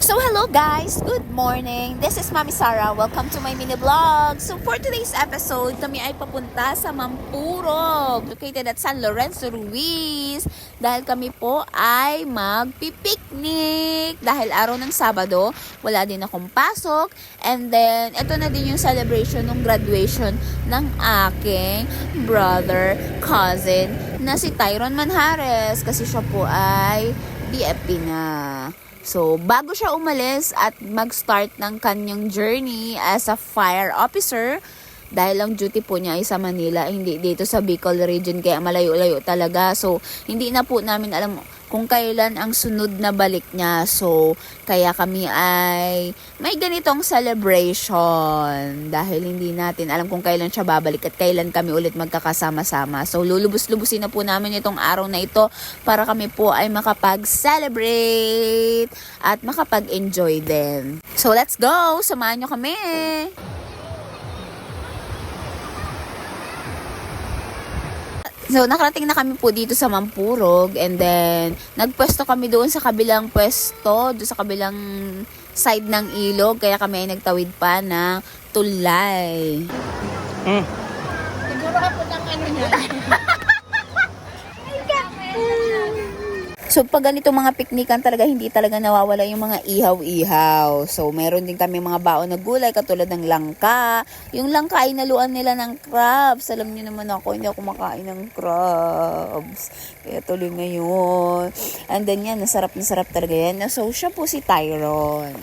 So hello guys, good morning. This is Mami Sarah. Welcome to my mini vlog. So for today's episode, kami ay papunta sa Mampurog, located at San Lorenzo Ruiz. Dahil kami po ay magpipiknik. Dahil araw ng Sabado, wala din akong pasok. And then, ito na din yung celebration ng graduation ng aking brother, cousin, na si Tyron Manjares. Kasi siya po ay BFP na. So, bago siya umalis at mag-start ng kanyang journey as a fire officer, dahil ang duty po niya ay sa Manila, hindi dito sa Bicol region, kaya malayo-layo talaga. So, hindi na po namin alam kung kailan ang sunod na balik niya. So, kaya kami ay may ganitong celebration dahil hindi natin alam kung kailan siya babalik at kailan kami ulit magkakasama-sama. So, lulubos-lubusin na po namin itong araw na ito para kami po ay makapag-celebrate at makapag-enjoy din. So, let's go! Samahan nyo kami! So, nakarating na kami po dito sa Mampurog and then nagpwesto kami doon sa kabilang pwesto, doon sa kabilang side ng ilog, kaya kami ay nagtawid pa ng tulay. Siguro ako ng ano niya. So, pag ganito mga piknikan talaga, hindi talaga nawawala yung mga ihaw-ihaw. So, meron din kami mga baon na gulay katulad ng langka. Yung langka ay naluan nila ng crabs. Alam niyo naman ako, hindi ako makain ng crabs. Kaya tuloy ngayon. And then yan, nasarap talaga yan. So, siya po si Tyron.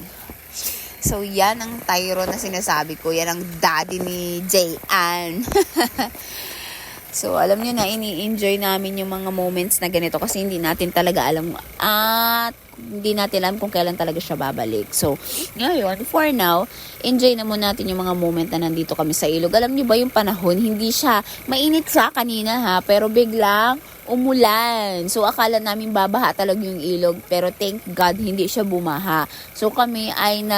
So, yan ang Tyron na sinasabi ko. Yan ang daddy ni Jayan. So, alam nyo na, ini-enjoy namin yung mga moments na ganito kasi hindi natin talaga alam at hindi natin alam kung kailan talaga siya babalik. So, ngayon, for now, enjoy na muna natin yung mga moment na nandito kami sa ilog. Alam nyo ba yung panahon, hindi siya, mainit siya kanina ha, pero biglang umulan. So, akala namin babaha talaga yung ilog, pero thank God, hindi siya bumaha. So, kami ay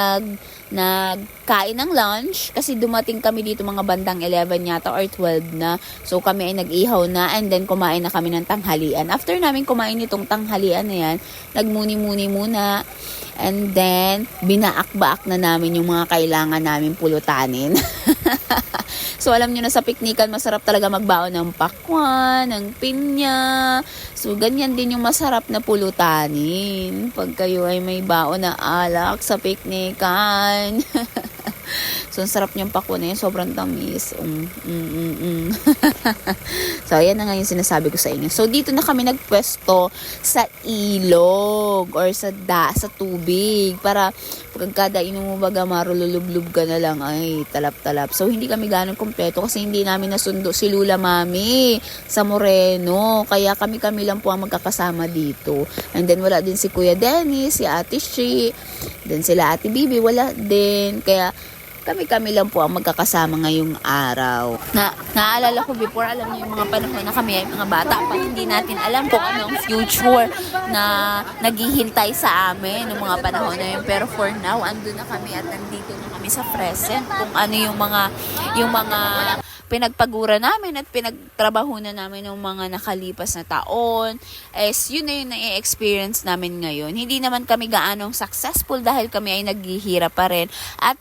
nagkain ng lunch kasi dumating kami dito mga bandang 11 yata or 12 na. So, kami ay nag-ihaw na and then kumain na kami ng tanghalian. After namin kumain itong tanghalian na yan, nagmuni-muni muna and then binaak-baak na namin yung mga kailangan namin pulutanin. So, alam nyo na sa piknikan, masarap talaga magbaon ng pakwan, ng pinya. So, ganyan din yung masarap na pulutanin pag kayo ay may baon na alak sa piknikan. So, ang sarap niyang pakwan na yun. Sobrang tamis. So, ayan na nga yung sinasabi ko sa inyo. So, dito na kami nagpwesto sa ilog or sa tubig para pagkada inom mo baga marululublub ka na lang ay talap-talap. So, hindi kami ganun kompleto kasi hindi namin nasundo si Lula Mami sa Moreno. Kaya kami lang po ang magkakasama dito. And then, wala din si Kuya Dennis, si Ate Shi, then sila Ate Bibi, wala din. Kaya, kami lang po ang magkakasama ngayong araw. Naalala ko before, alam niyo yung mga panahon na kami ay mga bata pa, hindi natin alam kung ano ang future na naghihintay sa amin ng mga panahon na yun. Pero for now, andun na kami at nandito na kami sa present kung ano yung mga pinagpagura namin at pinagtrabaho na namin ng mga nakalipas na taon, is yun na yung na-experience namin ngayon. Hindi naman kami gaanong successful dahil kami ay naghihirap pa rin at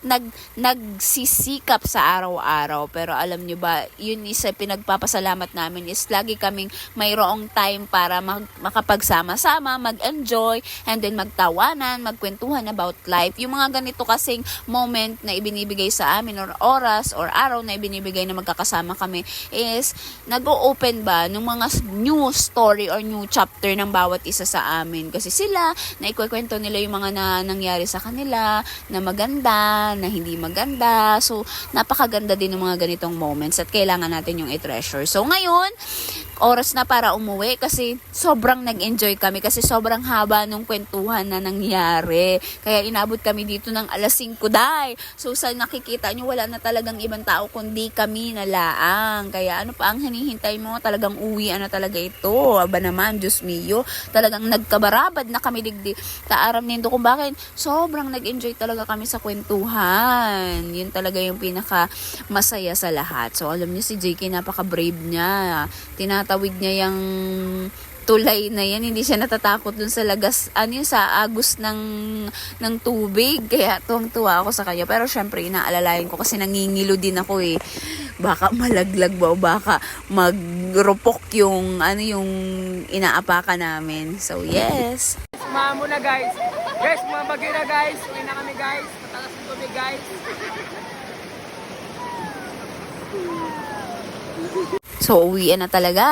nagsisikap sa araw-araw. Pero alam nyo ba, yun isa pinagpapasalamat namin is lagi kaming mayroong time para makapagsama-sama, mag-enjoy, and then magtawanan, magkwentuhan about life. Yung mga ganito kasing moment na ibinibigay sa amin or oras or araw na ibinibigay na magkakasama kami is nag-o-open ba ng mga new story or new chapter ng bawat isa sa amin. Kasi sila, na ikukwento nila yung mga nangyari sa kanila, na maganda, na hindi maganda. So, napakaganda din ng mga ganitong moments at kailangan natin yung i-treasure. So, ngayon, oras na para umuwi kasi sobrang nag-enjoy kami kasi sobrang haba nung kwentuhan na nangyari. Kaya inabot kami dito ng alas 5 day. So sa nakikita nyo, wala na talagang ibang tao kundi kami na laang. Kaya ano pa ang hinihintay mo? Talagang uwian na talaga ito. Aba naman, Diyos mio. Talagang nagkabarabad na kami digdi. Taaram nindo kung bakit sobrang nag-enjoy talaga kami sa kwentuhan. Yun talaga yung pinaka masaya sa lahat. So alam niyo si JK napaka-brave niya. Tinatawid niya yung tulay na yan. Hindi siya natatakot dun sa lagas, sa agos ng tubig. Kaya tuwang-tuwa ako sa kanya. Pero syempre, inaalalayan ko kasi nangingilo din ako eh. Baka malaglag ba o baka magrupok yung inaapakan namin. So, yes. Sumama muna guys. Guys, mabagyo na guys. Uwi na kami guys. Matalas ng tubig guys. So, uwian na talaga.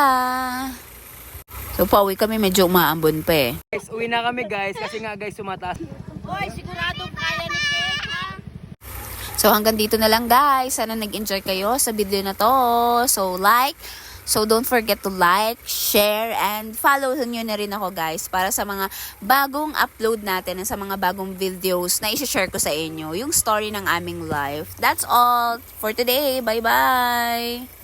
So, pauwi kami, medyo umaambon pa eh. Guys, uwi na kami guys. Kasi nga guys, sumataas. Hoy, sigurado kaya ni Cake, ha? So, hanggang dito na lang guys. Sana nag-enjoy kayo sa video na to. So, don't forget to like, share, and follow nyo na rin ako guys para sa mga bagong upload natin at sa mga bagong videos na isi-share ko sa inyo. Yung story ng aming life. That's all for today. Bye-bye!